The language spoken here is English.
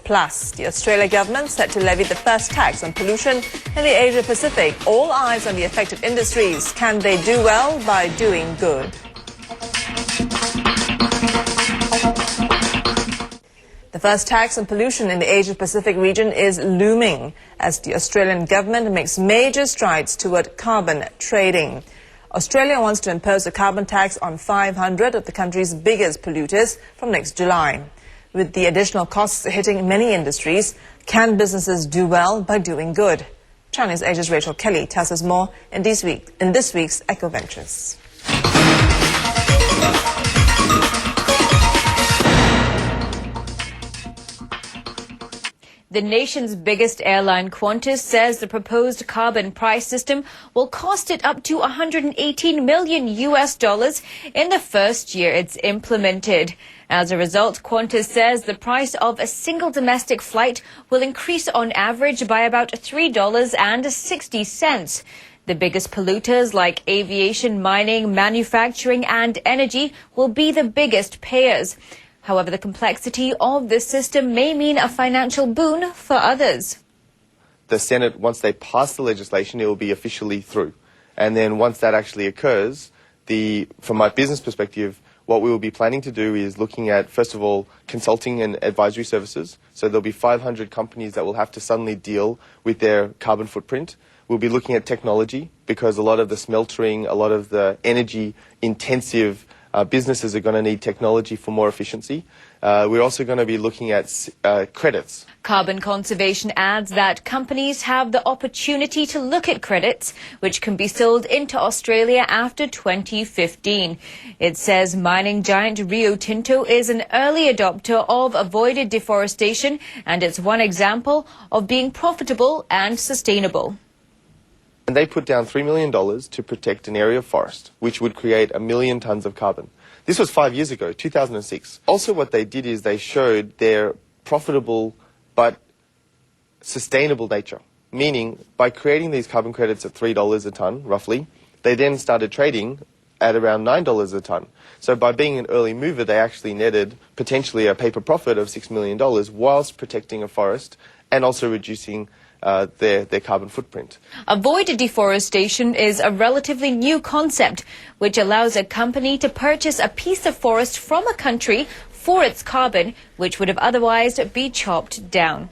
Plus, the Australia government set to levy the first tax on pollution in the Asia Pacific. All eyes on the affected industries. Can they do well by doing good? The first tax on pollution in the Asia Pacific region is looming as the Australian government makes major strides toward carbon trading. Australia wants to impose a carbon tax on 500 of the country's biggest polluters from next July. With the additional costs hitting many industries, can businesses do well by doing good? Chinese Asia's Rachel Kelly tells us more in this week's Eco Ventures. The nation's biggest airline, Qantas, says the proposed carbon price system will cost it up to $118 million in the first year it's implemented. As a result, Qantas says the price of a single domestic flight will increase on average by about $3.60. The biggest polluters like aviation, mining, manufacturing and energy will be the biggest payers. However, the complexity of this system may mean a financial boon for others. The Senate, once they pass the legislation, it will be officially through. And then once that actually occurs, from my business perspective, what we will be planning to do is looking at, first of all, consulting and advisory services. So there'll be 500 companies that will have to suddenly deal with their carbon footprint. We'll be looking at technology because a lot of the smeltering, a lot of the energy-intensive businesses are going to need technology for more efficiency. We're also going to be looking at credits. Carbon Conservation adds that companies have the opportunity to look at credits, which can be sold into Australia after 2015. It says mining giant Rio Tinto is an early adopter of avoided deforestation, and it's one example of being profitable and sustainable. And they put down $3 million to protect an area of forest, which would create 1 million tons of carbon. This was 5 years ago, 2006. Also what they did is they showed their profitable but sustainable nature, meaning by creating these carbon credits at $3 a ton, roughly, they then started trading at around $9 a ton. So by being an early mover, they actually netted potentially a paper profit of $6 million whilst protecting a forest and also reducing their carbon footprint. Avoided deforestation is a relatively new concept which allows a company to purchase a piece of forest from a country for its carbon, which would have otherwise been chopped down.